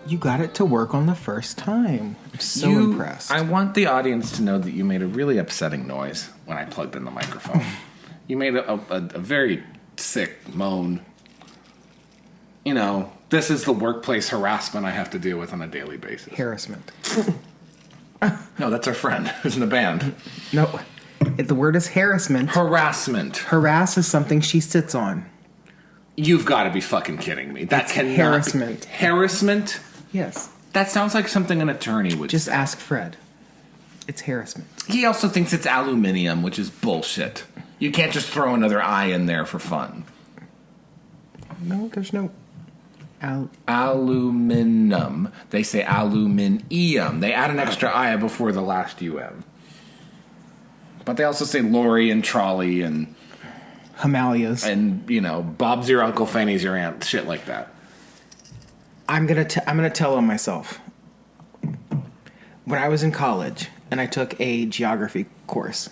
You got it to work on the first time. I'm so impressed. I want the audience to know that you made a really upsetting noise when I plugged in the microphone. You made a very sick moan. You know, this is the workplace harassment I have to deal with on a daily basis. Harassment. No, that's our friend who's in the band. No, the word is harassment. Harassment. Harass is something she sits on. You've got to be fucking kidding me. That cannot harassment. Harassment? Yes. That sounds like something an attorney would Just say. ask Fred. It's harassment. He also thinks it's aluminium, which is bullshit. You can't just throw another I in there for fun. No, there's no... Aluminum. They say aluminium. They add an extra I before the last UM. But they also say lorry and trolley and... Himalayas. And, you know, Bob's your uncle, Fanny's your aunt, shit like that. I'm gonna tell on myself. When I was in college and I took a geography course,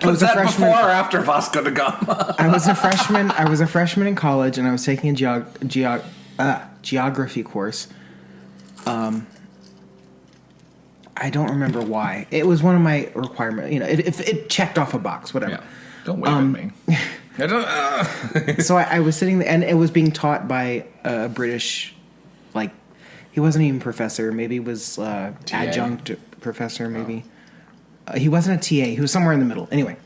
Was that before or after Vasco da Gama? I was a freshman in college, and I was taking a geography course. I don't remember why. It was one of my requirements. You know, it checked off a box, whatever. Yeah. Don't wave at me. So I was sitting there, and it was being taught by a British, like, he wasn't even professor. Maybe he was adjunct professor, maybe. He wasn't a TA. He was somewhere in the middle. Anyway,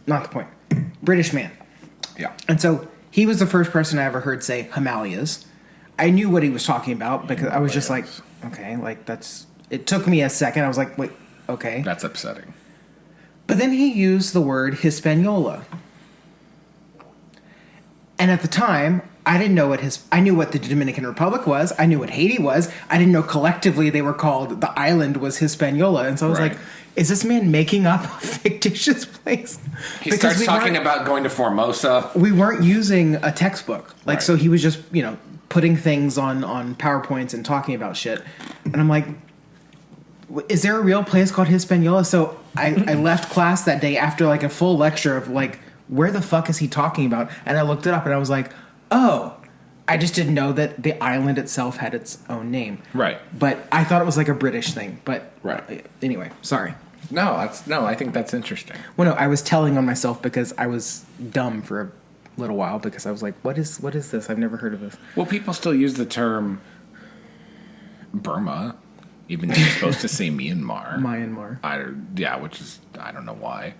not the point. British man. Yeah. And so he was the first person I ever heard say Himalayas. I knew what he was talking about because I was just like, okay, like that's... It took me a second. I was like, wait, okay. That's upsetting. But then he used the word Hispaniola. And at the time, I didn't know I knew what the Dominican Republic was. I knew what Haiti was. I didn't know collectively they were called, the island was Hispaniola. And so I was like, is this man making up a fictitious place? He starts talking about going to Formosa. We weren't using a textbook. Like, so he was just, you know, putting things on PowerPoints and talking about shit. And I'm like, is there a real place called Hispaniola? So I left class that day after like a full lecture of like, where the fuck is he talking about? And I looked it up and I was like, oh, I just didn't know that the island itself had its own name. Right. But I thought it was like a British thing. But anyway, sorry. No, I think that's interesting. Well, no, I was telling on myself because I was dumb for a little while because I was like, what is this? I've never heard of this. Well, people still use the term Burma, even though you're supposed to say Myanmar. Which is, I don't know why.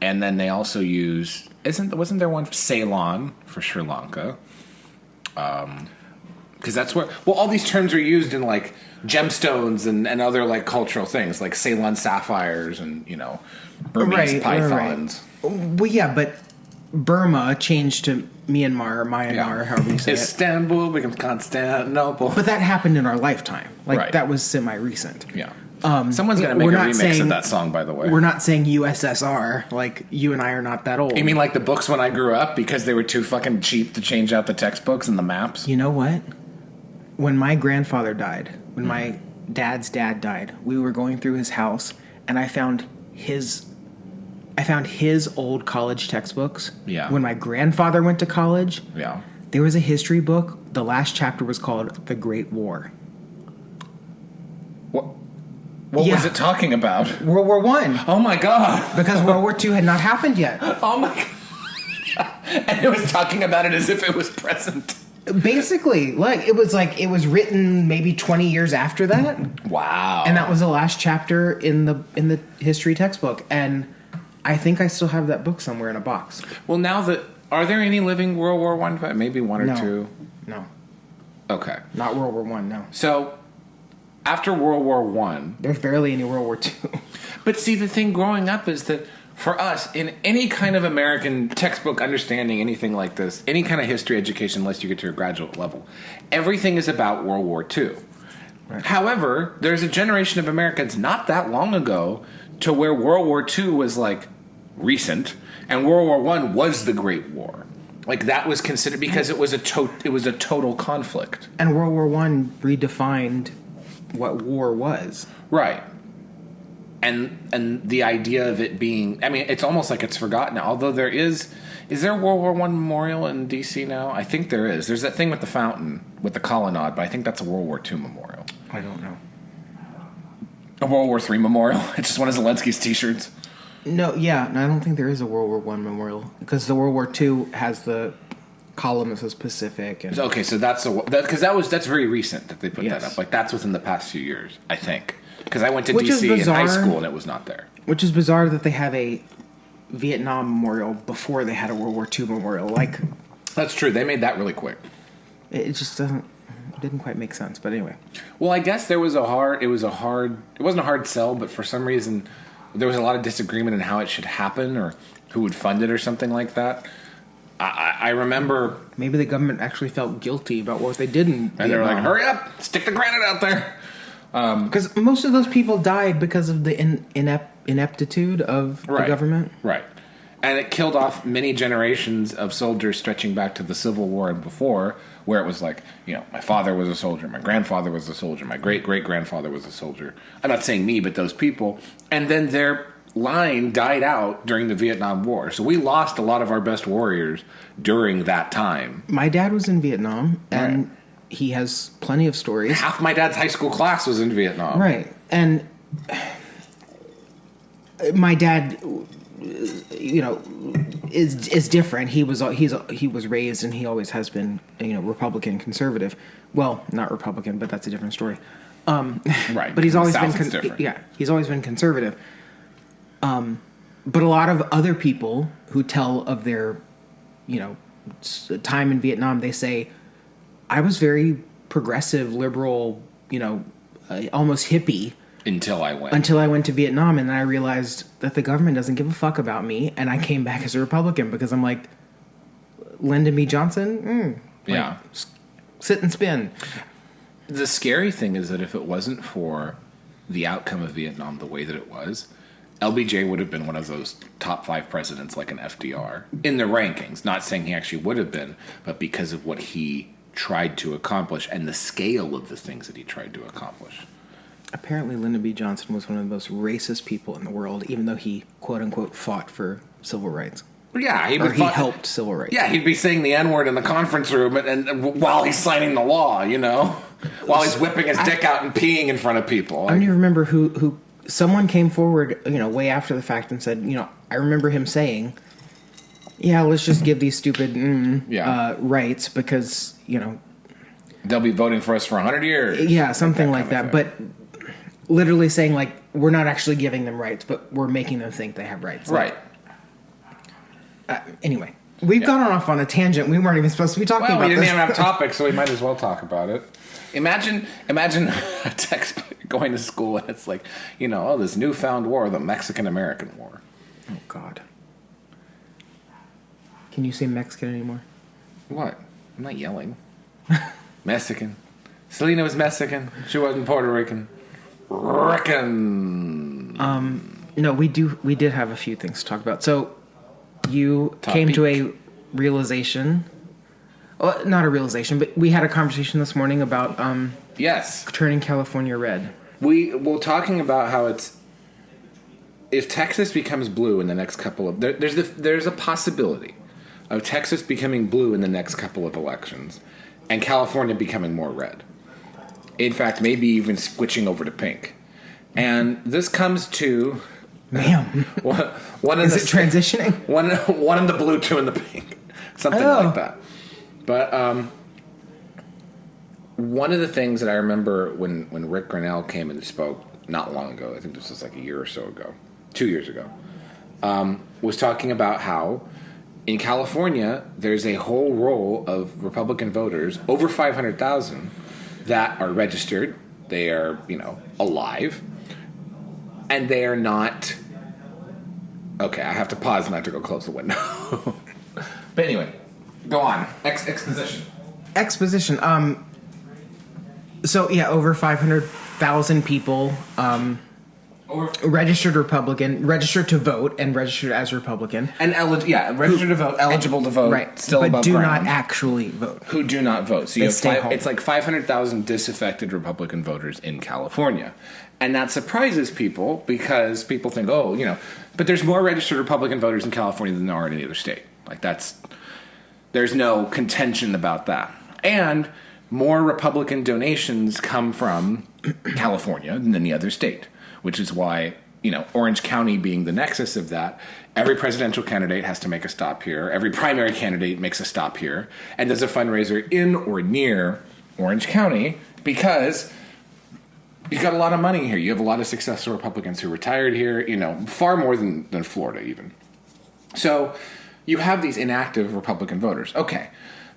And then they also use, wasn't there one for Ceylon for Sri Lanka? Because that's where, all these terms are used in like gemstones and other like cultural things, like Ceylon sapphires and, you know, Burmese pythons. Right. Well, yeah, but Burma changed to Myanmar, however you say Istanbul becomes Constantinople. But that happened in our lifetime. Like, that was semi-recent. Yeah. Someone's going to make a remix of that song, by the way. We're not saying USSR. Like, you and I are not that old. You mean like the books when I grew up because they were too fucking cheap to change out the textbooks and the maps? You know what? When my grandfather died, when my dad's dad died, we were going through his house, and I found his old college textbooks. Yeah. When my grandfather went to college, yeah, there was a history book. The last chapter was called The Great War. What was it talking about? World War I. Oh my god! Because World War II had not happened yet. Oh my god! And it was talking about it as if it was present. Basically, it was written maybe 20 years after that. Wow! And that was the last chapter in the history textbook. And I think I still have that book somewhere in a box. Well, are there any living World War I? Maybe one or two. No. Okay. Not World War I. No. So. After World War I... There's barely any World War II. But see, the thing growing up is that for us, in any kind of American textbook understanding, anything like this, any kind of history education, unless you get to a graduate level, everything is about World War II. Right. However, there's a generation of Americans not that long ago to where World War II was, like, recent, and World War I was the Great War. Like, that was considered... Because it was a total conflict. And World War I redefined... what war was. Right. and the idea of it being, I mean, it's almost like it's forgotten now. Although is there a World War One memorial in D.C. now? I think there is. There's that thing with the fountain with the colonnade, but I think that's a World War II memorial. I don't know. A World War III memorial. It's just one of Zelensky's T-shirts. No, yeah, no, I don't think there is a World War One memorial because the World War II has the column that says Pacific. And okay, so that's very recent that they put Yes. that up. Like that's within the past few years, I think. Because I went to Which is D.C. in high bizarre. school and it was not there. Which is bizarre that they have a Vietnam memorial before they had a World War II memorial. Like, That's true. They made that really quick. it just didn't quite make sense. But anyway, Well, I guess it wasn't a hard sell, but for some reason there was a lot of disagreement in how it should happen or who would fund it or something like that. I remember, maybe the government actually felt guilty about what they did in and they were like, "Hurry up, stick the granite out there." because most of those people died because of the ineptitude of the government. Right. And it killed off many generations of soldiers stretching back to the Civil War and before, where it was like, my father was a soldier, my grandfather was a soldier, my great-great-grandfather was a soldier. I'm not saying me, but those people. And then their line died out during the Vietnam War. So we lost a lot of our best warriors during that time. My dad was in Vietnam, and he has plenty of stories. Half my dad's high school class was in Vietnam. Right. And my dad, is different. He was raised and he always has been, Republican conservative. Well, not Republican, but that's a different story. Right. But he's always been different. he's always been conservative. But a lot of other people who tell of their, time in Vietnam, they say, I was very progressive, liberal, almost hippie Until I went to Vietnam, and then I realized that the government doesn't give a fuck about me, and I came back as a Republican because I'm like, Lyndon B. Johnson, sit and spin. The scary thing is that if it wasn't for the outcome of Vietnam the way that it was, LBJ would have been one of those top 5 presidents like an FDR in the rankings. Not saying he actually would have been, but because of what he tried to accomplish and the scale of the things that he tried to accomplish. Apparently, Lyndon B. Johnson was one of the most racist people in the world, even though he, quote unquote, fought for civil rights. Yeah, he helped civil rights. Yeah, he'd be saying the N-word in the conference room and while he's signing the law, while he's whipping his dick out and peeing in front of people. I don't even remember who someone came forward, way after the fact and said, I remember him saying, yeah, let's just give these stupid rights because, they'll be voting for us for 100 years. Yeah, something like that. But literally saying, like, we're not actually giving them rights, but we're making them think they have rights. Right. Anyway, we've gone off on a tangent. We weren't even supposed to be talking about this. Well, we didn't even have topics, so we might as well talk about it. Imagine a textbook going to school and it's like, this newfound war, the Mexican-American War. Oh, God. Can you say Mexican anymore? What? I'm not yelling. Mexican. Selena was Mexican. She wasn't Puerto Rican. No, we did have a few things to talk about. So you came to a realization. Well, not a realization, but we had a conversation this morning about yes, turning California red. We're talking about how if Texas becomes blue in the next couple of there's a possibility of Texas becoming blue in the next couple of elections and California becoming more red. In fact, maybe even switching over to pink. And this comes to Ma'am. One Is it transitioning? One in the blue, 2 in the pink. Something like that. But one of the things that I remember when Rick Grinnell came and spoke not long ago, I think this was like a year or so ago, 2 years ago, was talking about how in California there's a whole roll of Republican voters, over 500,000, that are registered. They are, alive. And they are not... Okay, I have to pause and I have to go close the window. But anyway, go on. Exposition. Exposition. So, yeah, over 500,000 people Or registered Republican, registered to vote, and registered as Republican. and registered to vote, eligible to vote, Right. still but above do ground. not actually vote. Who do not vote. So They you stay have home. it's like 500,000 disaffected Republican voters in California. And that surprises people because people think, but there's more registered Republican voters in California than there are in any other state. Like there's no contention about that. And more Republican donations come from California than any other state, which is why, Orange County being the nexus of that, every presidential candidate has to make a stop here. Every primary candidate makes a stop here and does a fundraiser in or near Orange County because you've got a lot of money here. You have a lot of successful Republicans who retired here, far more than Florida even. So you have these inactive Republican voters. Okay,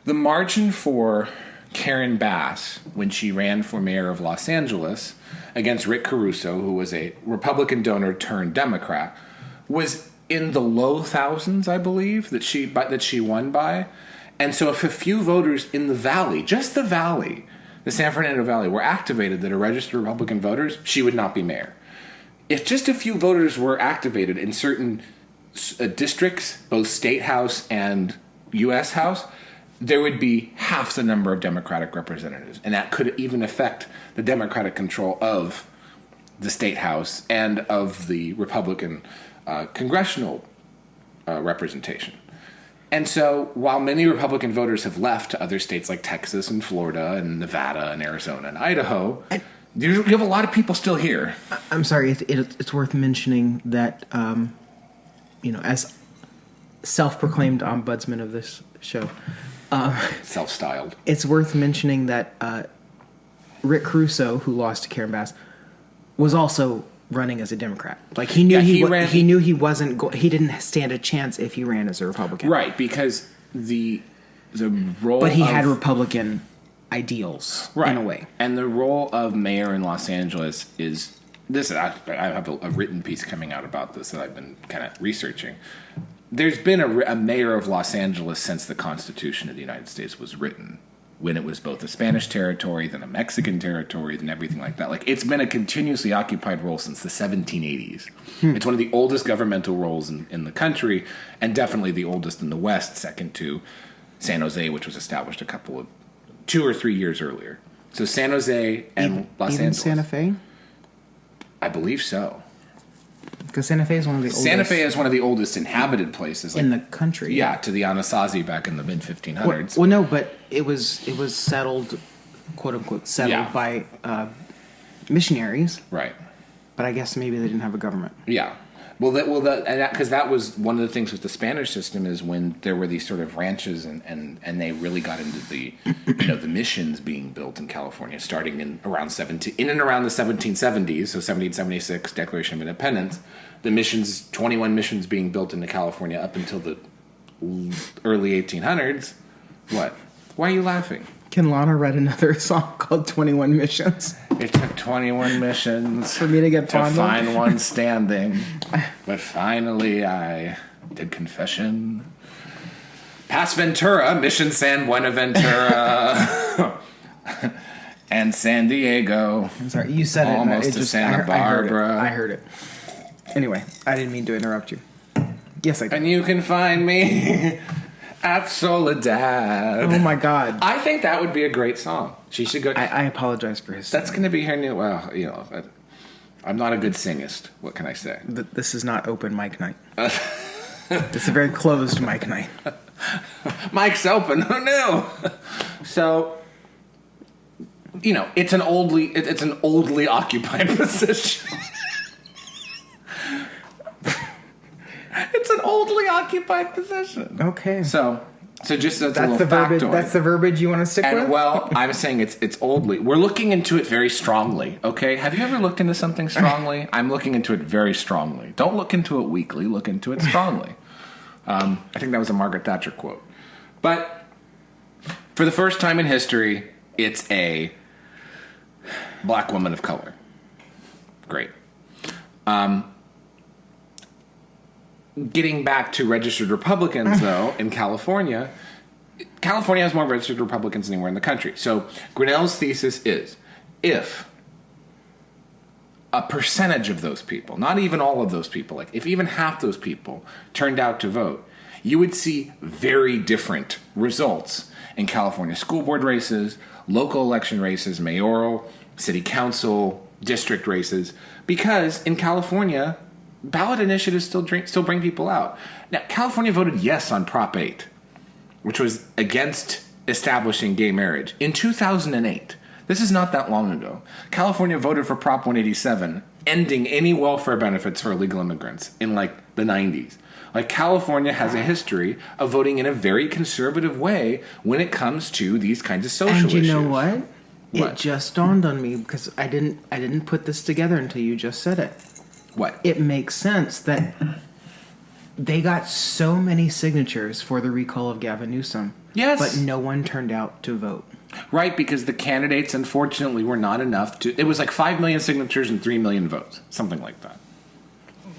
the margin for Karen Bass, when she ran for mayor of Los Angeles against Rick Caruso, who was a Republican donor turned Democrat, was in the low thousands, I believe, that she won by. And so if a few voters in the Valley, just the Valley, the San Fernando Valley, were activated that are registered Republican voters, she would not be mayor. If just a few voters were activated in certain districts, both state house and U.S. house, there would be half the number of Democratic representatives. And that could even affect the Democratic control of the state house and of the Republican congressional representation. And so while many Republican voters have left to other states like Texas and Florida and Nevada and Arizona and Idaho, you have a lot of people still here. I'm sorry, it's worth mentioning that, as self-proclaimed ombudsman of this show, Self-styled. it's worth mentioning that Rick Caruso, who lost to Karen Bass, was also running as a Democrat. Like he knew he knew he wasn't he didn't stand a chance if he ran as a Republican. Right, because the role But he had Republican ideals in a way. And the role of mayor in Los Angeles is this. I have a written piece coming out about this that I've been kind of researching. There's been a mayor of Los Angeles since the Constitution of the United States was written, when it was both a Spanish territory, then a Mexican territory, then everything like that. Like, it's been a continuously occupied role since the 1780s. It's one of the oldest governmental roles in the country, and definitely the oldest in the West, second to San Jose, which was established 2 or 3 years earlier. So San Jose and Los Angeles. Santa Fe? I believe so. Because Santa Fe is one of the oldest. Santa Fe is one of the oldest inhabited places in the country. Yeah, to the Anasazi back in the mid 1500s. Well, no, but it was settled, quote unquote, settled by missionaries. Right. But I guess maybe they didn't have a government. Yeah. Because that was one of the things with the Spanish system is when there were these sort of ranches and they really got into the the missions being built in California starting in and around the 1770s, so 1776 Declaration of Independence. The missions, 21 missions being built into California up until the early 1800s. What? Why are you laughing? Ken Lana read another song called 21 Missions. It took 21 missions for me to get to find one standing, but finally I did confession. Past Ventura, Mission San Buenaventura, and San Diego. I'm sorry, you said almost to Santa Barbara. I heard it. Anyway, I didn't mean to interrupt you. Yes, I did. And you can find me at Soledad. Oh my God! I think that would be a great song. She should go. I apologize for his. That's going to be her new. Well, I'm not a good singist. What can I say? This is not open mic night. It's a very closed mic night. Mic's open. Who knew? So, it's an oldly occupied position. It's an oldly occupied position. Okay. So just as that's a the verbiage. factoid. That's the verbiage you want to stick with. Well, I'm saying it's oldly. We're looking into it very strongly. Okay. Have you ever looked into something strongly? I'm looking into it very strongly. Don't look into it weakly. Look into it strongly. I think that was a Margaret Thatcher quote. But for the first time in history, it's a black woman of color. Great. Getting back to registered Republicans, though, in California has more registered Republicans than anywhere in the country. So Grinnell's thesis is, if a percentage of those people, not even all of those people, like if even half those people turned out to vote, you would see very different results in California school board races, local election races, mayoral, city council, district races, because in California, ballot initiatives still bring people out. Now, California voted yes on Prop 8, which was against establishing gay marriage in 2008. This is not that long ago. California voted for Prop 187, ending any welfare benefits for illegal immigrants in like the 90s. Like, California has a history of voting in a very conservative way when it comes to these kinds of social issues. And you know what? What? It just dawned on me because I didn't put this together until you just said it. What? It makes sense that they got so many signatures for the recall of Gavin Newsom. Yes. But no one turned out to vote. Right, because the candidates, unfortunately, were not enough to... It was like 5 million signatures and 3 million votes. Something like that.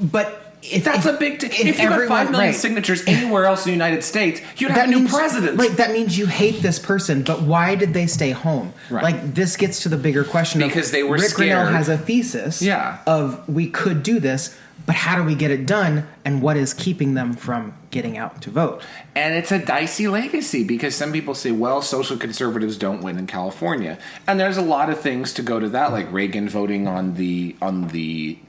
But... That's a big... If you got 5 million signatures anywhere else in the United States, you'd have a new president. Right, that means you hate this person, but why did they stay home? Right. Like, this gets to the bigger question because they were Rick scared. Grinnell has a thesis of we could do this, but how do we get it done, and what is keeping them from getting out to vote? And it's a dicey legacy because some people say, well, social conservatives don't win in California. And there's a lot of things to go to that, like Reagan voting on the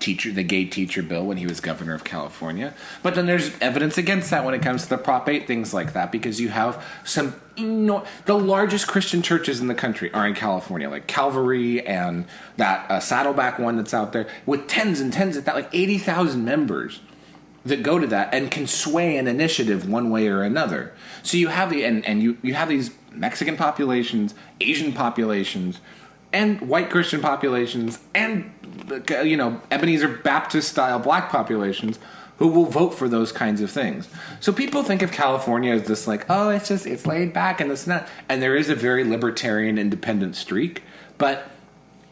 gay teacher bill when he was governor of California. But then there's evidence against that when it comes to the Prop 8, things like that, because you have some the largest Christian churches in the country are in California, like Calvary and that Saddleback one that's out there, with tens and tens of that, like 80,000 members that go to that and can sway an initiative one way or another. So you have you have these Mexican populations, Asian populations, and white Christian populations, and Ebenezer Baptist style black populations who will vote for those kinds of things. So people think of California as this like, oh, it's laid back and this and that, and there is a very libertarian independent streak, but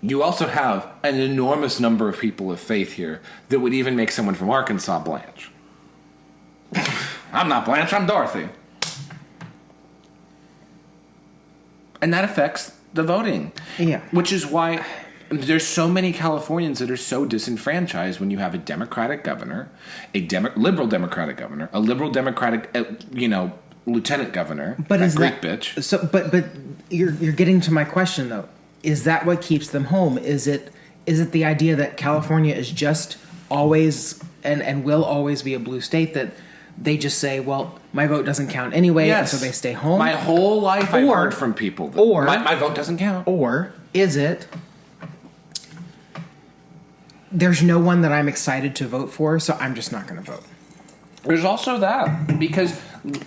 you also have an enormous number of people of faith here that would even make someone from Arkansas Blanche. I'm not Blanche, I'm Dorothy. And that affects the voting. Yeah. Which is why there's so many Californians that are so disenfranchised when you have a Democratic governor, liberal Democratic governor, a liberal Democratic, lieutenant governor, but is Greek that, bitch. So, but you're getting to my question though. Is that what keeps them home? Is it the idea that California is just always and will always be a blue state, that they just say, well, my vote doesn't count anyway, yes. and so they stay home? My whole life I've heard from people that my vote doesn't count. Or is it there's no one that I'm excited to vote for, so I'm just not going to vote? There's also that, because,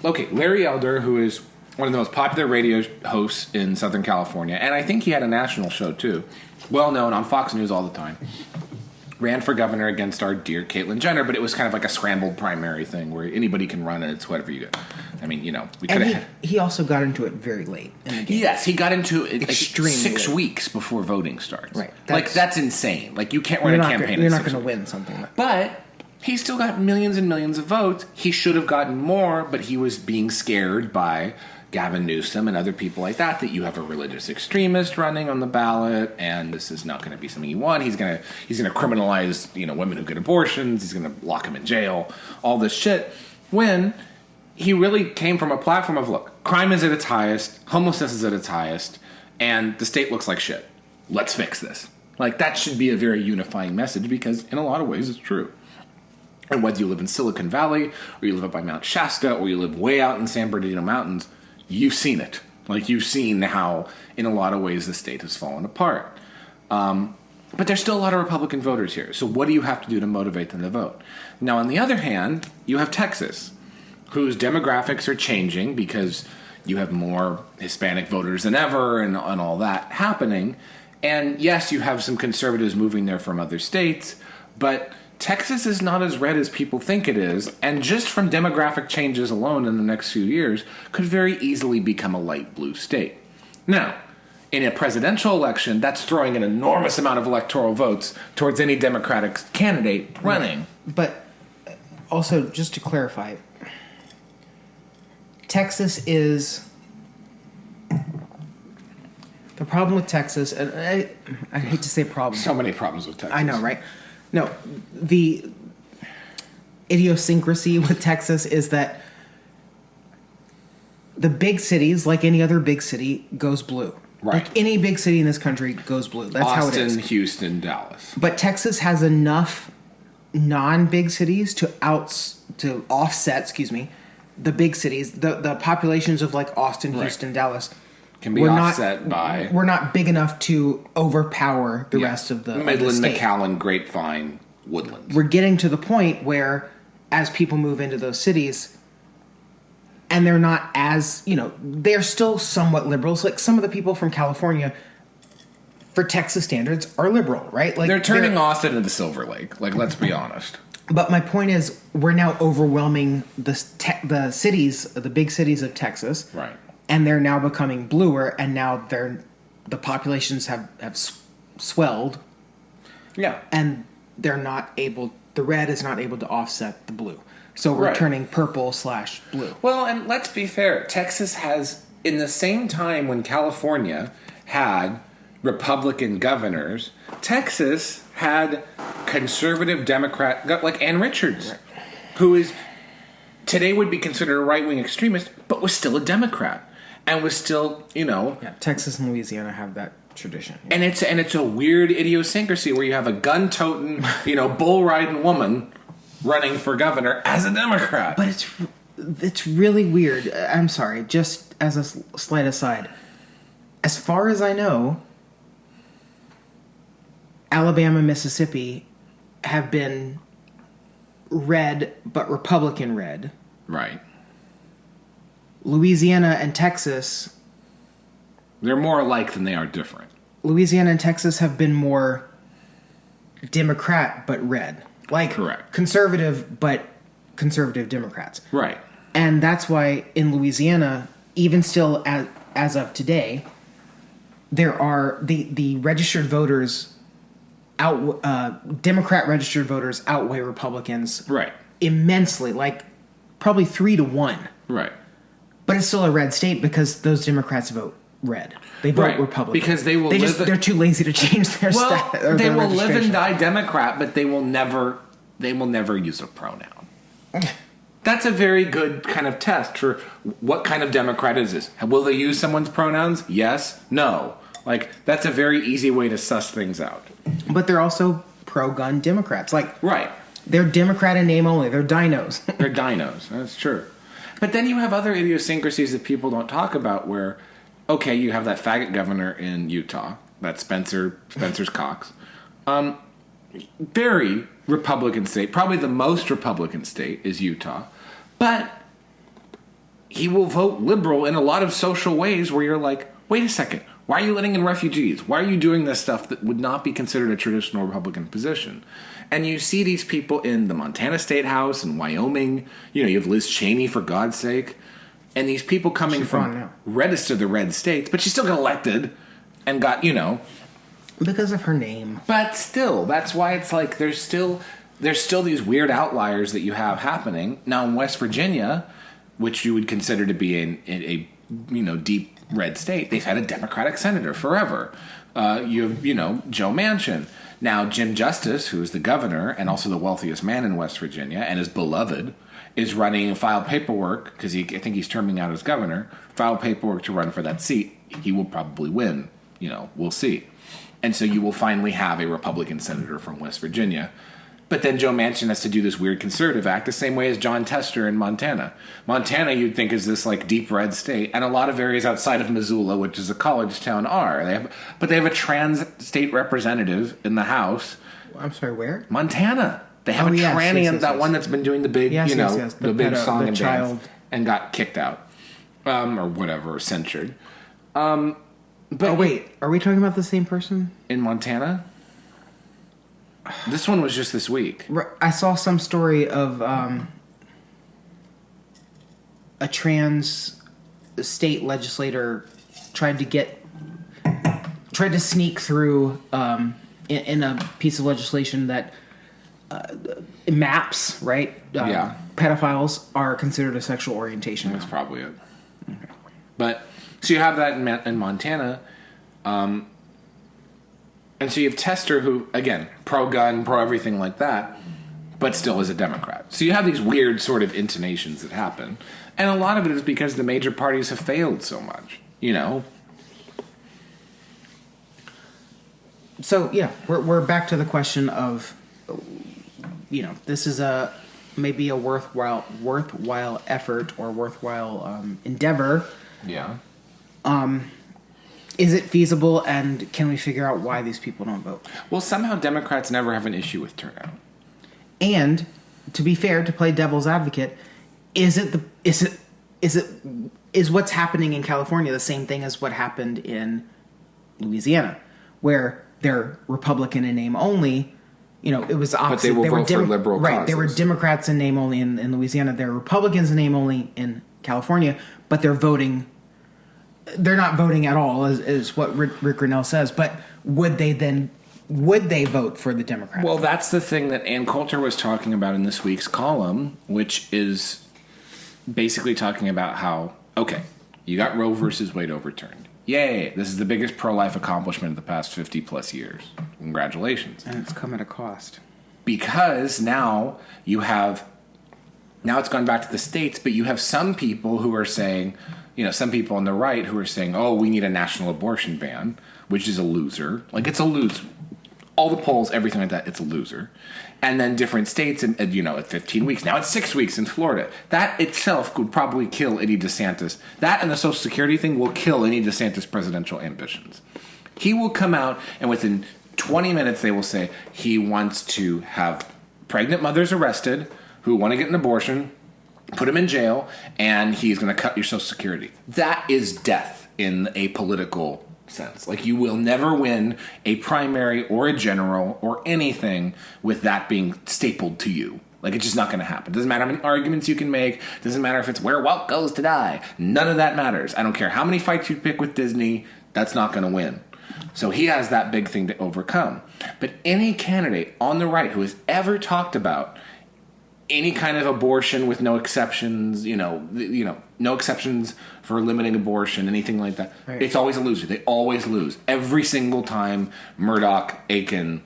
okay, Larry Elder, who is one of the most popular radio hosts in Southern California, and I think he had a national show too, well known on Fox News all the time, ran for governor against our dear Caitlyn Jenner, but it was kind of like a scrambled primary thing where anybody can run and it's whatever you get. I mean, we could have... He also got into it very late in the game. Yes, he got into it extremely 6 late. weeks before voting starts. Right. That's insane. Like, you can't run a campaign You're in not 6 going to weeks. win something like that. But he still got millions and millions of votes. He should have gotten more, but he was being scared by Gavin Newsom and other people like that you have a religious extremist running on the ballot, and this is not going to be something you want. He's going to criminalize women who get abortions. He's going to lock them in jail. All this shit. When he really came from a platform of, look, crime is at its highest, homelessness is at its highest, and the state looks like shit. Let's fix this. Like, that should be a very unifying message, because in a lot of ways it's true. And whether you live in Silicon Valley, or you live up by Mount Shasta, or you live way out in San Bernardino Mountains, you've seen it. Like, you've seen how, in a lot of ways, the state has fallen apart. But there's still a lot of Republican voters here. So what do you have to do to motivate them to vote? Now, on the other hand, you have Texas, whose demographics are changing because you have more Hispanic voters than ever and all that happening. And yes, you have some conservatives moving there from other states, but Texas is not as red as people think it is, and just from demographic changes alone in the next few years could very easily become a light blue state. Now, in a presidential election, that's throwing an enormous amount of electoral votes towards any Democratic candidate running. But also, just to clarify, Texas is... The problem with Texas, and I hate to say problem. So many problems with Texas. I know, right? No, the idiosyncrasy with Texas is that the big cities, like any other big city, goes blue. Right. Like any big city in this country goes blue. That's how it is. Austin, Houston, Dallas. But Texas has enough non-big cities to offset, the big cities. The populations of like Austin, Houston, Dallas can be offset by. We're not big enough to overpower the rest of the Midland, of the state. McAllen, Grapevine, Woodlands. We're getting to the point where, as people move into those cities, and they're not as, they're still somewhat liberals. Like some of the people from California, for Texas standards, are liberal, right? Like they're turning Austin into Silver Lake. Like, let's be honest. But my point is, we're now overwhelming the cities, the big cities of Texas, right? And they're now becoming bluer, and now the populations have swelled, and they're not able. The red is not able to offset the blue. So we're turning purple/blue. Well, and let's be fair. Texas has, in the same time when California had Republican governors, Texas had conservative Democrat, like Ann Richards, who is today would be considered a right-wing extremist, but was still a Democrat and was still, Yeah, Texas and Louisiana have that tradition. And it's a weird idiosyncrasy where you have a gun-toting, bull-riding woman running for governor as a Democrat. But it's really weird. I'm sorry, just as a slight aside. As far as I know, Alabama, Mississippi have been red, but Republican red. Right. Louisiana and Texas... They're more alike than they are different. Louisiana and Texas have been more Democrat, but red. Like, correct. Conservative, but conservative Democrats. Right. And that's why in Louisiana, even still as of today, there are the registered voters Democrat registered voters outweigh Republicans immensely, like probably 3-1. Right. But it's still a red state because those Democrats vote red. They vote Republican because they're too lazy to change their status. They will live and die Democrat, but they will never use a pronoun. That's a very good kind of test for what kind of Democrat is this. Will they use someone's pronouns? Yes, no. Like, that's a very easy way to suss things out. But they're also pro-gun Democrats. Like, right. They're Democrat in name only. They're dinos. They're dinos. That's true. But then you have other idiosyncrasies that people don't talk about where, okay, you have that faggot governor in Utah, that Spencer's Cox. Very Republican state. Probably the most Republican state is Utah. But he will vote liberal in a lot of social ways where you're like, wait a second, why are you letting in refugees? Why are you doing this stuff that would not be considered a traditional Republican position? And you see these people in the Montana State House and Wyoming. You have Liz Cheney, for God's sake. And these people coming from reddest of the red states, but she still got elected and got, because of her name. But still, that's why it's like there's still these weird outliers that you have happening. Now in West Virginia, which you would consider to be a deep red state, they've had a Democratic senator forever. You have, Joe Manchin. Now Jim Justice, who is the governor and also the wealthiest man in West Virginia and is beloved, is running and filed paperwork, because I think he's terming out as governor, filed paperwork to run for that seat. He will probably win. We'll see. And so you will finally have a Republican senator from West Virginia. But then Joe Manchin has to do this weird conservative act, the same way as John Tester in Montana. Montana, you'd think, is this like deep red state, and a lot of areas outside of Missoula, which is a college town, are. They have a trans state representative in the House. I'm sorry, where? Montana. They have a tranny, that one that's been doing the big, the big song and dance, and got kicked out, or whatever, or censured. But wait, are we talking about the same person in Montana? This one was just this week. I saw some story of a trans state legislator tried to sneak through in a piece of legislation that maps, right? Pedophiles are considered a sexual orientation. That's probably it. Okay. But so you have that in Montana. And so you have Tester, who, again, pro-gun, pro-everything like that, but still is a Democrat. So you have these weird sort of intonations that happen. And a lot of it is because the major parties have failed so much, you know? So, yeah, we're back to the question of, this is maybe a worthwhile effort or worthwhile endeavor. Yeah. Is it feasible, and can we figure out why these people don't vote? Well, somehow Democrats never have an issue with turnout. And to be fair, to play devil's advocate, is what's happening in California the same thing as what happened in Louisiana, where they're Republican in name only? It was the opposite. But they will vote for liberal causes. Right, they were Democrats in name only in Louisiana. They're Republicans in name only in California, but they're not voting at all, is what Rick Grinnell says. But would they vote for the Democrats? Well, that's the thing that Ann Coulter was talking about in this week's column, which is basically talking about how, okay, you got Roe versus Wade overturned. Yay, this is the biggest pro-life accomplishment of the past 50 plus years. Congratulations. And it's come at a cost. Because now it's gone back to the states, but you have some people who are saying, some people on the right who are saying, oh, we need a national abortion ban, which is a loser. Like, it's a loser. All the polls, everything like that, it's a loser. And then different states, at 15 weeks. Now it's 6 weeks in Florida. That itself could probably kill any DeSantis. That and the Social Security thing will kill any DeSantis presidential ambitions. He will come out, and within 20 minutes they will say he wants to have pregnant mothers arrested who want to get an abortion, put him in jail, and he's going to cut your Social Security. That is death in a political sense. Like, you will never win a primary or a general or anything with that being stapled to you. Like, it's just not going to happen. Doesn't matter how many arguments you can make. Doesn't matter if it's where Walt goes to die. None of that matters. I don't care how many fights you pick with Disney. That's not going to win. So he has that big thing to overcome. But any candidate on the right who has ever talked about any kind of abortion with no exceptions, no exceptions for limiting abortion, anything like that, right, it's always a loser. They always lose. Every single time. Murdoch, Aiken,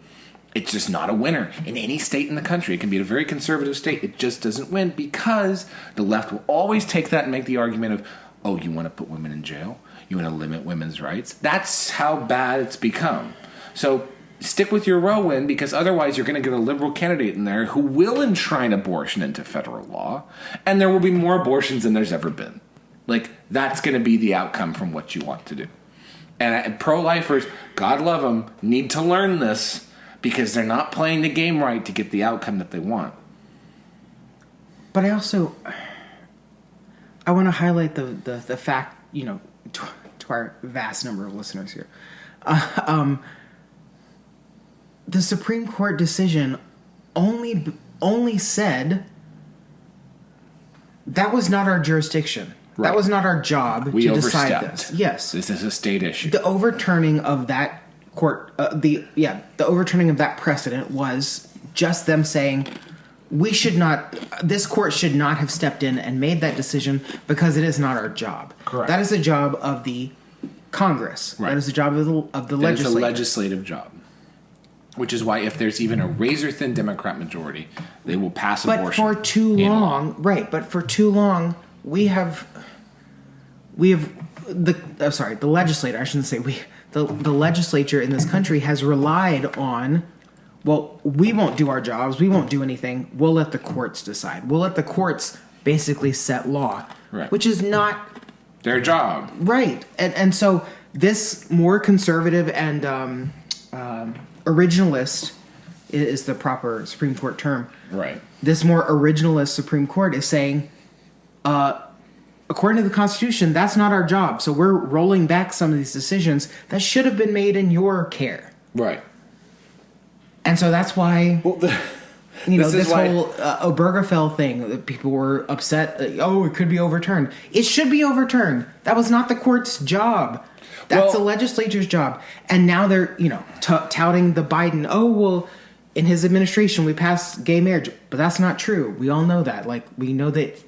it's just not a winner in any state in the country. It can be a very conservative state. It just doesn't win because the left will always take that and make the argument of, oh, you want to put women in jail? You want to limit women's rights? That's how bad it's become. So stick with your Roe win, because otherwise you're going to get a liberal candidate in there who will enshrine abortion into federal law, and there will be more abortions than there's ever been. Like, that's going to be the outcome from what you want to do. And pro-lifers, God love them, need to learn this because they're not playing the game right to get the outcome that they want. But I want to highlight the fact, to our vast number of listeners here. The Supreme Court decision only said that was not our jurisdiction. Right. That was not our job to decide this. Yes, this is a state issue. The overturning of that court, the overturning of that precedent was just them saying this court should not have stepped in and made that decision because it is not our job. Correct. That is the job of the Congress. Right. That is the job of the legislature. It's a legislative job. Which is why if there's even a razor-thin Democrat majority, they will pass abortion. But for too long, the legislator, I shouldn't say we, the legislature in this country has relied on, well, we won't do our jobs, we won't do anything, we'll let the courts decide. We'll let the courts basically set law, right, which is not their job. Right. And so this more conservative and originalist is the proper Supreme Court term. Right. This more originalist Supreme Court is saying, according to the Constitution, that's not our job. So we're rolling back some of these decisions that should have been made in your care. Right. And so that's why, this whole Obergefell thing, that people were upset. It could be overturned. It should be overturned. That was not the court's job. That's the legislature's job. And now they're, touting the Biden, in his administration we passed gay marriage. But that's not true. We all know that. Like, we know that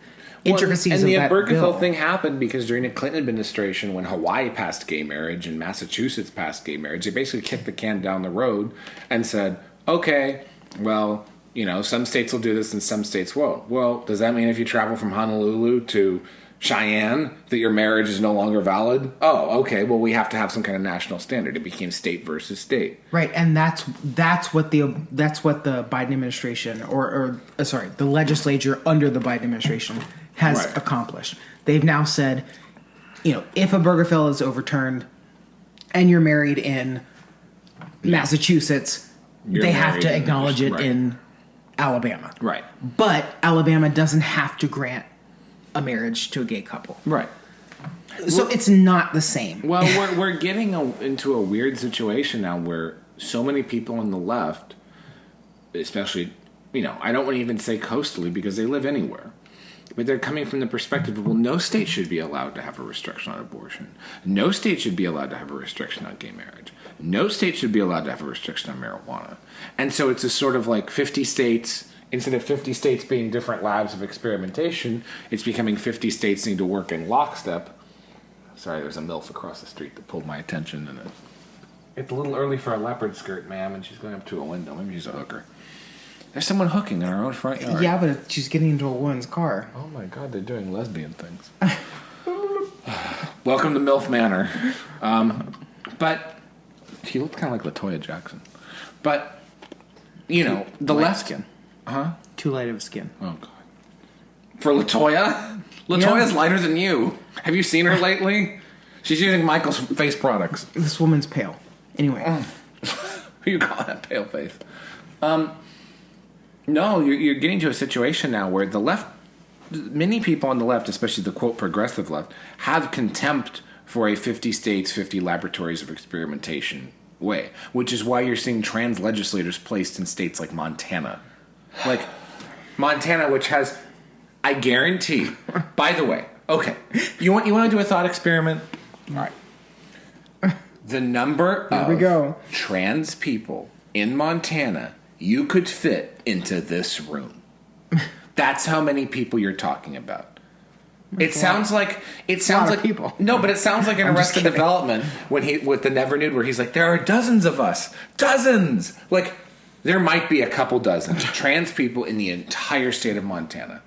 intricacies and of the that Obergefell bill. thing happened because during the Clinton administration, when Hawaii passed gay marriage and Massachusetts passed gay marriage, they basically kicked the can down the road and said, okay, well, some states will do this and some states won't. Well, does that mean if you travel from Honolulu to Cheyenne that your marriage is no longer valid? Oh, okay. Well, we have to have some kind of national standard. It became state versus state. Right, and that's what the Biden administration the legislature under the Biden administration has accomplished. They've now said, if Obergefell is overturned and you're married in Massachusetts, they have to acknowledge it in Alabama. Right. But Alabama doesn't have to grant a marriage to a gay couple. Right. So it's not the same. Well, we're getting into a weird situation now where so many people on the left, especially, I don't want to even say coastally because they live anywhere, but they're coming from the perspective of, well, no state should be allowed to have a restriction on abortion. No state should be allowed to have a restriction on gay marriage. No state should be allowed to have a restriction on marijuana. And so it's a sort of like 50 states... Instead of 50 states being different labs of experimentation, it's becoming 50 states need to work in lockstep. Sorry, there's a MILF across the street that pulled my attention. And it's a little early for a leopard skirt, ma'am, and she's going up to a window. Maybe she's a hooker. There's someone hooking in our own front yard. Yeah, but she's getting into a woman's car. Oh my God, they're doing lesbian things. Welcome to MILF Manor. But she looked kind of like LaToya Jackson. But, the left... Skin. Huh? Too light of a skin. Oh, God. For LaToya? LaToya's lighter than you. Have you seen her lately? She's using Michael's face products. This woman's pale. Anyway. Who you call that pale face? No, you're getting to a situation now where the left, many people on the left, especially the quote progressive left, have contempt for a 50 states, 50 laboratories of experimentation way, which is why you're seeing trans legislators placed in states like Montana. Like Montana, which has, I guarantee. By the way, okay, you want to do a thought experiment? All right. The number of trans people in Montana you could fit into this room. That's how many people you're talking about. It sounds like people. No, but it sounds like an Arrested Development with the Never Nude, where he's like, there are dozens of us, dozens. Like, there might be a couple dozen trans people in the entire state of Montana.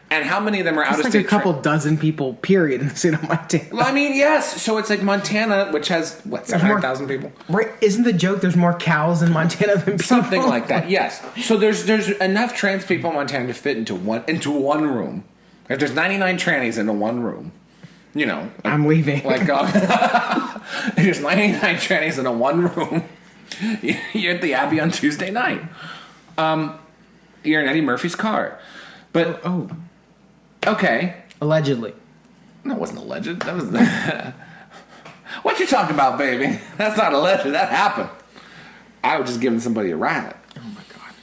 And how many of them are out of state? It's like a couple dozen people, period, in the state of Montana. Well, I mean, yes. So it's like Montana, which has, 700,000 people? Right. Isn't the joke there's more cows in Montana than people? Something like that, yes. So there's enough trans people in Montana to fit into one room. If there's 99 trannies into one room, I'm leaving. Like, there's 99 trannies in one room. You're at the Abbey on Tuesday night. You're in Eddie Murphy's car. But, okay. Allegedly. No, it wasn't alleged. That was... What you talking about, baby? That's not alleged. That happened. I was just giving somebody a ride. Oh, my God.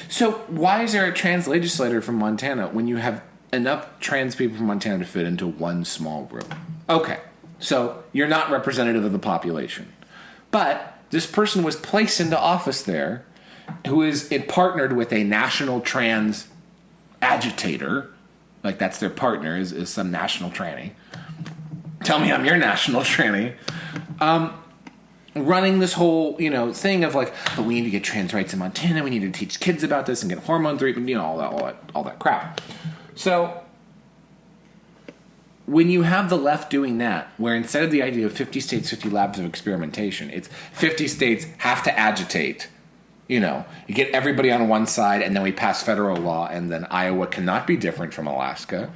So, why is there a trans legislator from Montana when you have enough trans people from Montana to fit into one small room? Okay. So, you're not representative of the population. But this person was placed into office there who is partnered with a national trans agitator. Like, that's their partner, is some national tranny. Tell me I'm your national tranny. Running this whole, thing of like, but we need to get trans rights in Montana. We need to teach kids about this and get hormone treatment, all that crap. So when you have the left doing that, where instead of the idea of 50 states, 50 labs of experimentation, it's 50 states have to agitate. You get everybody on one side, and then we pass federal law, and then Iowa cannot be different from Alaska.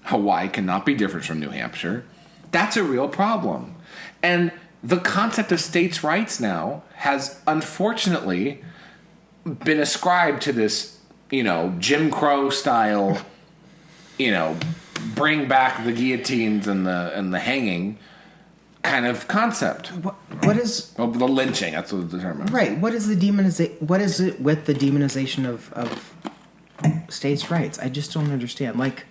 Hawaii cannot be different from New Hampshire. That's a real problem. And the concept of states' rights now has, unfortunately, been ascribed to this, Jim Crow style, bring back the guillotines and the hanging kind of concept. What is the lynching? That's what the term is. Right. What is the demonization? What is it with the demonization of states' rights? I just don't understand. Like,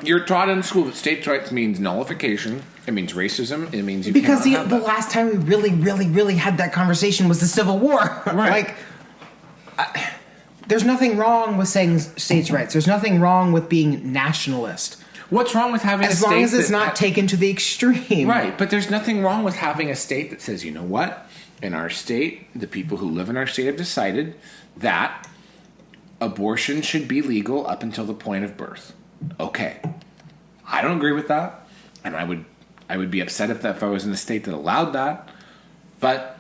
you're taught in school that states' rights means nullification. It means racism. It means because the last time we really, really, really had that conversation was the Civil War. Right. There's nothing wrong with saying states' rights. There's nothing wrong with being nationalist. What's wrong with having as a state long as it's that not taken to the extreme? Right, but there's nothing wrong with having a state that says, you know what? In our state, the people who live in our state have decided that abortion should be legal up until the point of birth. Okay. I don't agree with that, and I would be upset if I was in a state that allowed that. But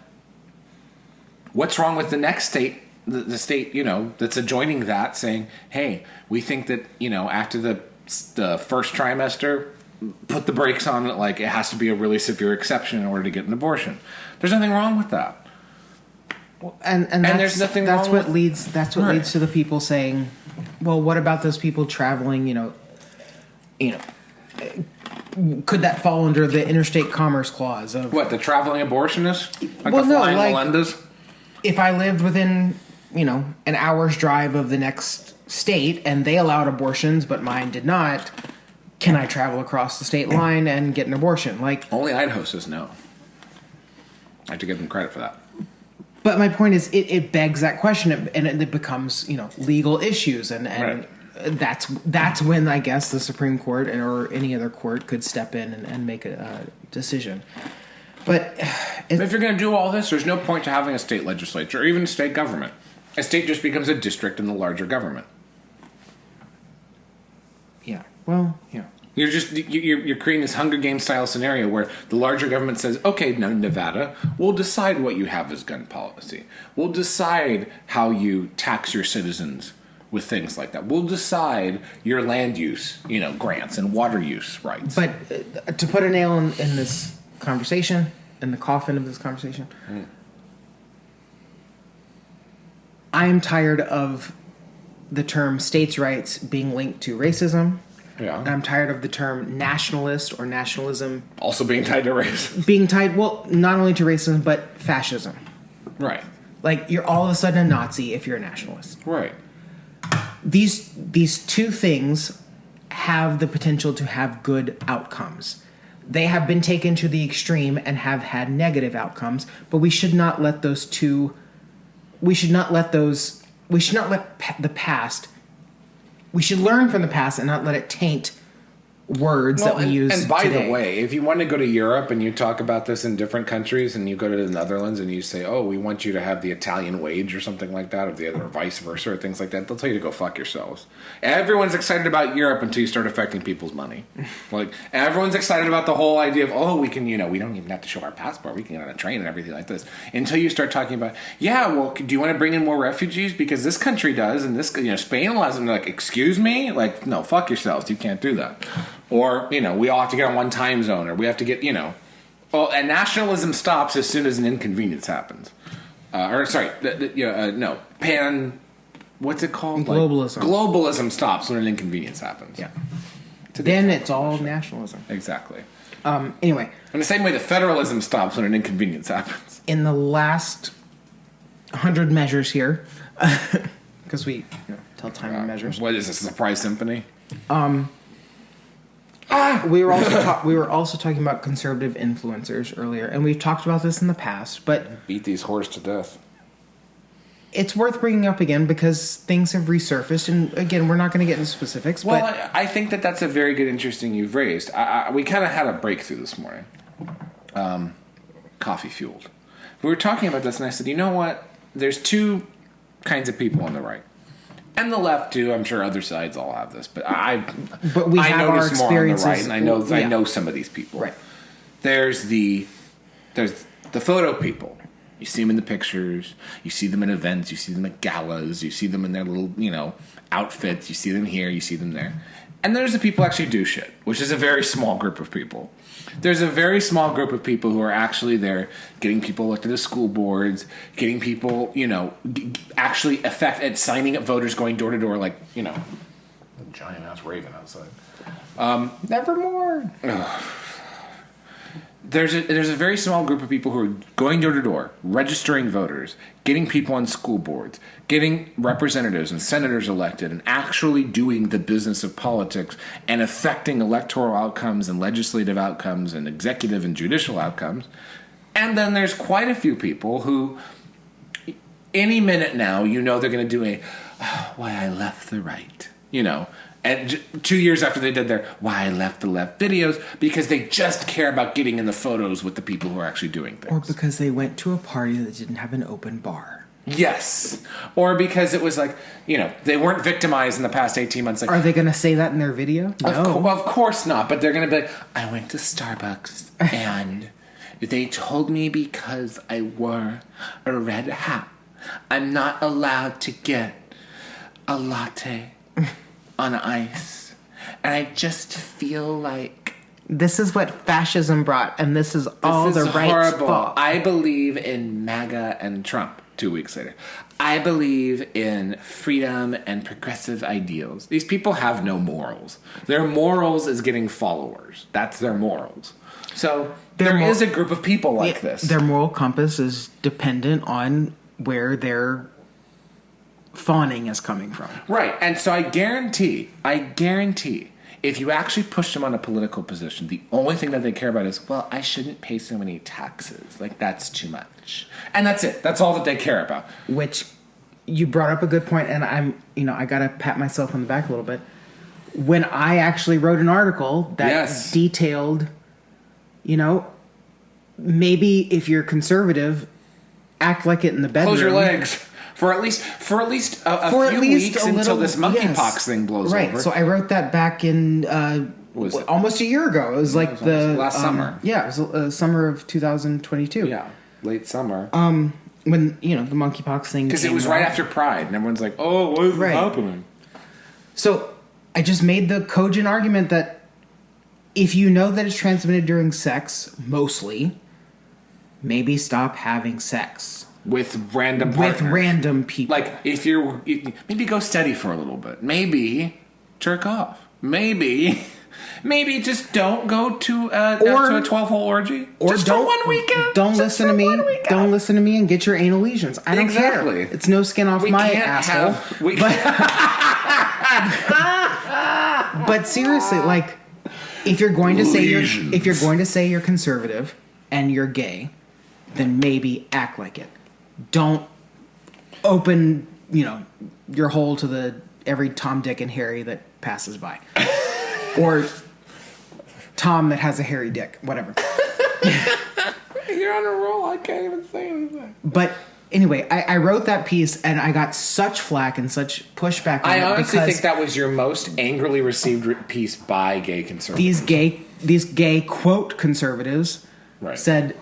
what's wrong with the next state, the state, that's adjoining that, saying, hey, we think that, after the first trimester, put the brakes on it, like it has to be a really severe exception in order to get an abortion. There's nothing wrong with that. And there's nothing wrong with... That's what leads to the people saying, well, what about those people traveling, could that fall under the interstate commerce clause of what, the traveling abortionist? Like well, the flying no, like Melendez? If I lived within, an hour's drive of the next state and they allowed abortions but mine did not, can I travel across the state line and get an abortion? Like only Idaho says no. I have to give them credit for that. But my point is, it begs that question, and it becomes, legal issues, and right. that's when I guess the Supreme Court or any other court could step in and make a decision. But if you're going to do all this, there's no point to having a state legislature or even a state government. A state just becomes a district in the larger government. Yeah. Well, yeah. You're creating this Hunger Games style scenario where the larger government says, okay, now Nevada, we'll decide what you have as gun policy. We'll decide how you tax your citizens with things like that. We'll decide your land use, grants and water use rights. But to put a nail in this conversation, in the coffin of this conversation, I am tired of the term states' rights being linked to racism. Yeah. I'm tired of the term nationalist or nationalism also being tied to race. Being tied, well, not only to racism, but fascism. Right. Like, you're all of a sudden a Nazi if you're a nationalist. Right. These two things have the potential to have good outcomes. They have been taken to the extreme and have had negative outcomes, but we should not let the past. We should learn from the past and not let it taint words that we use today. And by the way, if you want to go to Europe and you talk about this in different countries and you go to the Netherlands and you say, oh, we want you to have the Italian wage or something like that, or vice versa, or things like that, they'll tell you to go fuck yourselves. Everyone's excited about Europe until you start affecting people's money. Like, everyone's excited about the whole idea of, oh, we can, we don't even have to show our passport. We can get on a train and everything like this. Until you start talking about, yeah, well, do you want to bring in more refugees? Because this country does, and this, Spain allows them. Like, excuse me? Like, no, fuck yourselves. You can't do that. Or, we all have to get on one time zone, or we have to get, Well, and nationalism stops as soon as an inconvenience happens. What's it called? Globalism. Globalism stops when an inconvenience happens. Yeah. Then it's all nationalism. Exactly. Anyway. In the same way that federalism stops when an inconvenience happens. In the last 100 measures here, because we tell time in measures. What is this, a surprise symphony? We were also talking about conservative influencers earlier, and we've talked about this in the past, but beat these whores to death. It's worth bringing up again because things have resurfaced, and again, we're not going to get into specifics. Well, but I think that's a very good, interesting you've raised. We kind of had a breakthrough this morning, coffee fueled. We were talking about this, and I said, you know what? There's two kinds of people on the right. And the left too. I'm sure other sides all have this, but we have our experiences. More on the right, and I know some of these people. Right. There's the photo people. You see them in the pictures. You see them in events. You see them at galas. You see them in their little outfits. You see them here. You see them there. And there's the people who actually do shit, which is a very small group of people. There's a very small group of people who are actually there getting people elected to school boards, getting people, actually at signing up voters, going door to door, like, a giant-ass raven outside. Nevermore. There's a very small group of people who are going door to door, registering voters, getting people on school boards, getting representatives and senators elected, and actually doing the business of politics and affecting electoral outcomes and legislative outcomes and executive and judicial outcomes. And then there's quite a few people who, any minute now, they're going to do why I left the right, And 2 years after they did their why I left the left videos, because they just care about getting in the photos with the people who are actually doing things. Or because they went to a party that didn't have an open bar. Yes. Or because it was like, they weren't victimized in the past 18 months. Like, are they going to say that in their video? No. Of course not. But they're going to be like, I went to Starbucks and they told me because I wore a red hat, I'm not allowed to get a latte on ice. And I just feel like this is what fascism brought, and this is all the right's fault. I believe in MAGA and Trump 2 weeks later. I believe in freedom and progressive ideals. These people have no morals. Their morals is getting followers. That's their morals. So there is a group of people like this. Their moral compass is dependent on where their fawning is coming from. Right. And so I guarantee, if you actually push them on a political position, the only thing that they care about is, well, I shouldn't pay so many taxes. Like, that's too much. And that's it. That's all that they care about. Which, you brought up a good point, and I got to pat myself on the back a little bit. When I actually wrote an article that detailed, maybe if you're conservative, act like it in the bedroom. Close your legs. For at least a few weeks until this monkeypox thing blows over. Right. So I wrote that back in almost a year ago. It was like last summer. Yeah, it was summer of 2022. Yeah, late summer. When the monkeypox thing. Because it was right after Pride, and everyone's like, "Oh, what is happening?" So I just made the cogent argument that if you know that it's transmitted during sex, mostly, maybe stop having sex. With random partners. With random people. Like, maybe go steady for a little bit. Maybe jerk off. Maybe just don't go to a 12-hole orgy. Or just for 1 weekend. Don't listen to me. Don't listen to me and get your anal lesions. I don't care. It's no skin off my asshole. But seriously, like, if you're going to say you're conservative and you're gay, then maybe act like it. Don't open, your hole to every Tom, Dick, and Harry that passes by. Or Tom that has a hairy dick. Whatever. You're on a roll. I can't even say anything. But anyway, I wrote that piece, and I got such flack and such pushback on it. I honestly think that was your most angrily received piece by gay conservatives. These gay, quote, conservatives said,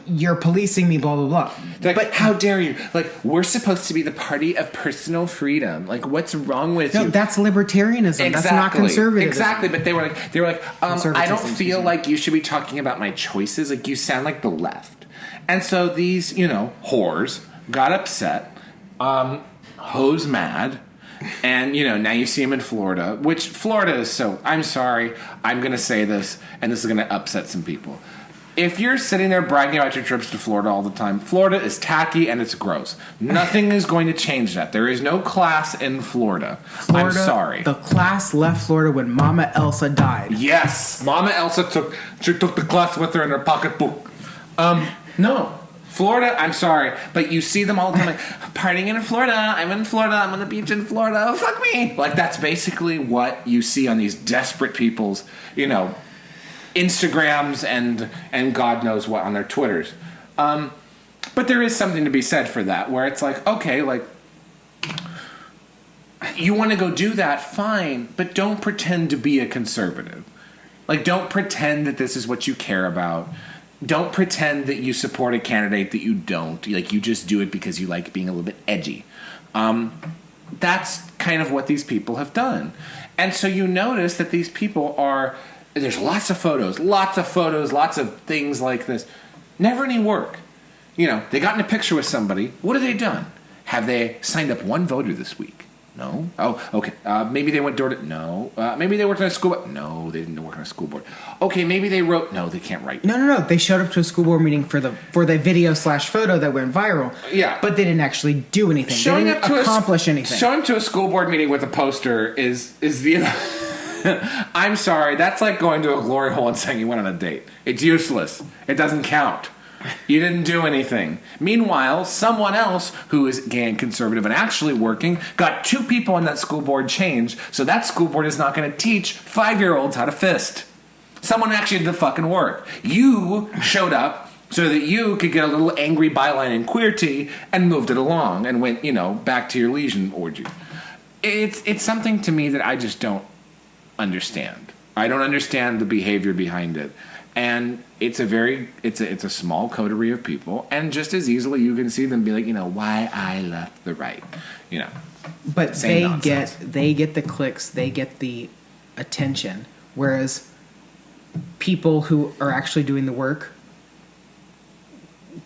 you're policing me, blah, blah, blah. Like, but how dare you? Like, we're supposed to be the party of personal freedom. Like, what's wrong with you? No, that's libertarianism. Exactly. That's not conservatism. Exactly, but they were like, I don't feel like you should be talking about my choices. Like, you sound like the left. And so these, whores got upset, hose mad, and, now you see them in Florida, which Florida is so, I'm sorry, I'm going to say this, and this is going to upset some people. If you're sitting there bragging about your trips to Florida all the time, Florida is tacky and it's gross. Nothing is going to change that. There is no class in Florida. I'm sorry. The class left Florida when Mama Elsa died. Yes. Mama Elsa took the class with her in her pocketbook. No. Florida, I'm sorry, but you see them all the time, like, partying in Florida, I'm in Florida, I'm on the beach in Florida, oh, fuck me. Like, that's basically what you see on these desperate people's, Instagrams and God knows what on their Twitters. But there is something to be said for that, where it's like, okay, like, you want to go do that, fine, but don't pretend to be a conservative. Like, don't pretend that this is what you care about. Don't pretend that you support a candidate that you don't. Like, you just do it because you like being a little bit edgy. That's kind of what these people have done. And so you notice that these people are... There's lots of photos, lots of things like this. Never any work. They got in a picture with somebody. What have they done? Have they signed up one voter this week? No. Oh, okay. Maybe they went door to... No. Maybe they worked on a school board. No, they didn't work on a school board. Okay, maybe they wrote... No, they can't write. No. They showed up to a school board meeting for the video/photo that went viral. Yeah. But they didn't actually do anything. They didn't accomplish anything. Showing to a school board meeting with a poster is the... I'm sorry, that's like going to a glory hole and saying you went on a date. It's useless. It doesn't count. You didn't do anything. Meanwhile, someone else who is gay and conservative and actually working got 2 people on that school board changed, so that school board is not going to teach 5-year-olds how to fist. Someone actually did the fucking work. You showed up so that you could get a little angry byline in Queer Tea and moved it along and went, back to your Legion orgy. It's something to me that I just don't understand. I don't understand the behavior behind it. And it's a small coterie of people, and just as easily you can see them be like, why I left the right, But they get the clicks, they get the attention, whereas people who are actually doing the work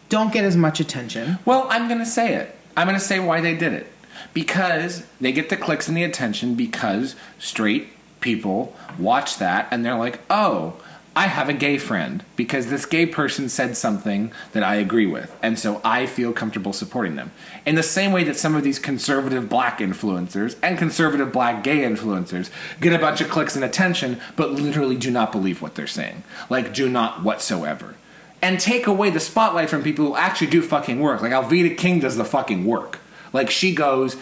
don't get as much attention. Well, I'm going to say it. I'm going to say why they did it. Because they get the clicks and the attention because straight people watch that and they're like, oh, I have a gay friend because this gay person said something that I agree with, and so I feel comfortable supporting them. In the same way that some of these conservative black influencers and conservative black gay influencers get a bunch of clicks and attention, but literally do not believe what they're saying. Like, do not whatsoever. And take away the spotlight from people who actually do fucking work. Like, Alveda King does the fucking work. Like, she has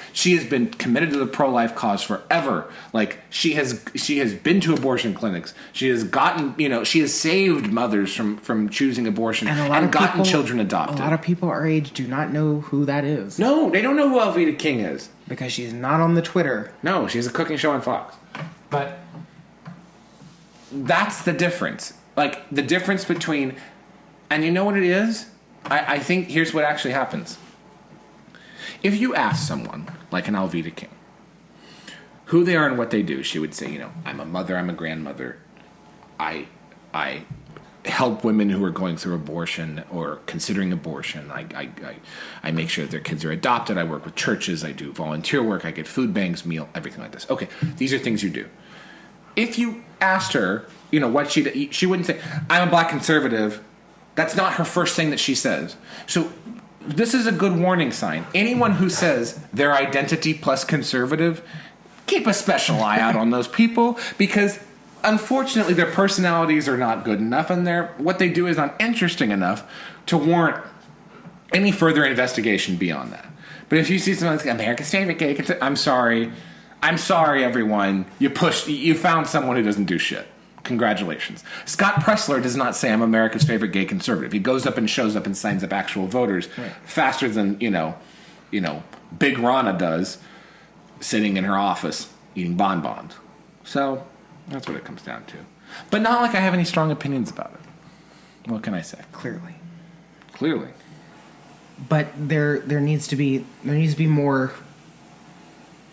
been committed to the pro-life cause forever. Like, she has been to abortion clinics. She has gotten, she has saved mothers from choosing abortion and gotten children adopted. A lot of people our age do not know who that is. No, they don't know who Alveda King is. Because she's not on the Twitter. No, she has a cooking show on Fox. But that's the difference. Like, the difference between, and you know what it is? I think here's what actually happens. If you ask someone, like an Alveda King, who they are and what they do, she would say, I'm a mother, I'm a grandmother. I help women who are going through abortion or considering abortion. I make sure that their kids are adopted. I work with churches. I do volunteer work. I get food banks, meal, everything like this. Okay, these are things you do. If you asked her, what she wouldn't say, I'm a black conservative. That's not her first thing that she says. So this is a good warning sign. Anyone who says their identity plus conservative, keep a special eye out on those people, because unfortunately their personalities are not good enough and what they do is not interesting enough to warrant any further investigation beyond that. But if you see someone like America's favorite gay, I'm sorry everyone, you found someone who doesn't do shit. Congratulations. Scott Pressler does not say I'm America's favorite gay conservative. He goes up and shows up and signs up actual voters faster than, Big Rana does sitting in her office eating bonbons. So that's what it comes down to. But not like I have any strong opinions about it. What can I say? Clearly. But there needs to be more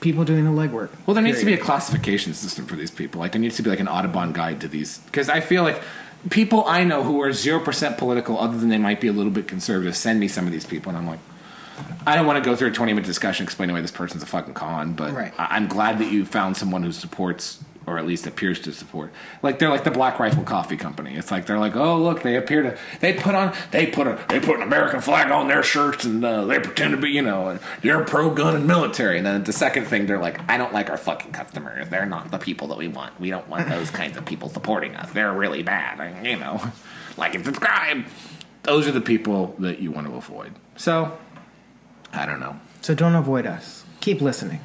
people doing the legwork. Well, there needs to be a classification system for these people. Like, there needs to be like an Audubon guide to these. Because I feel like people I know who are 0% political, other than they might be a little bit conservative, send me some of these people, and I'm like, I don't want to go through a 20-minute discussion explaining why this person's a fucking con, but I'm glad that you found someone who supports, or at least appears to support. Like, they're like the Black Rifle Coffee Company. It's like, they're like, oh, look, they put an American flag on their shirts, and they pretend to be, they're pro-gun and military. And then the second thing, they're like, I don't like our fucking customers. They're not the people that we want. We don't want those kinds of people supporting us. They're really bad. And, like and subscribe. Those are the people that you want to avoid. So, I don't know. So don't avoid us. Keep listening.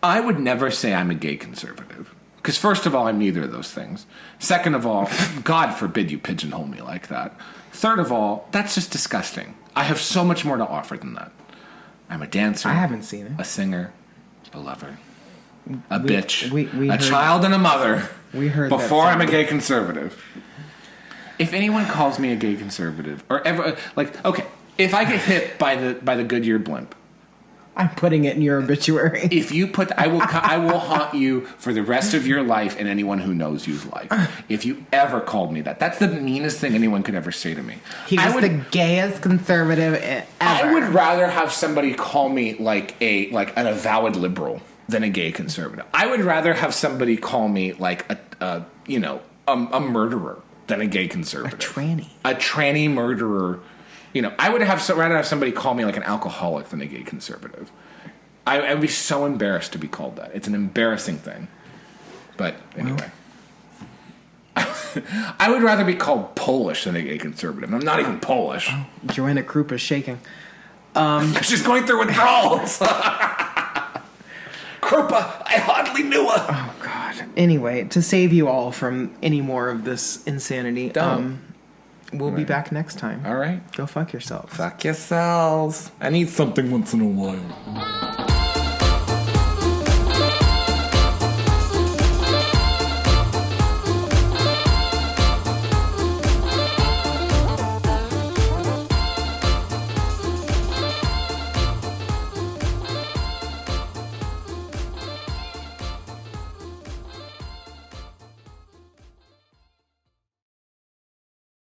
I would never say I'm a gay conservative. Because first of all, I'm neither of those things. Second of all, God forbid you pigeonhole me like that. Third of all, that's just disgusting. I have so much more to offer than that. I'm a dancer. I haven't seen it. A singer. A lover. A bitch. A child and a mother. We heard before I'm a gay conservative. If anyone calls me a gay conservative, or ever, like, okay, if I get hit by the Goodyear blimp, I'm putting it in your obituary. If you put, I will haunt you for the rest of your life and anyone who knows you's life. If you ever called me that, that's the meanest thing anyone could ever say to me. He was the gayest conservative ever. I would rather have somebody call me like an avowed liberal than a gay conservative. I would rather have somebody call me like a murderer than a gay conservative. A tranny murderer. I would rather have somebody call me like an alcoholic than a gay conservative. I would be so embarrassed to be called that. It's an embarrassing thing. But anyway. I would rather be called Polish than a gay conservative. I'm not even Polish. Joanna Krupp is shaking. She's going through withdrawals. Krupa, I hardly knew her. Oh, God. Anyway, to save you all from any more of this insanity, we'll be back next time. All right. Go fuck yourself. Fuck yourselves. I need something once in a while.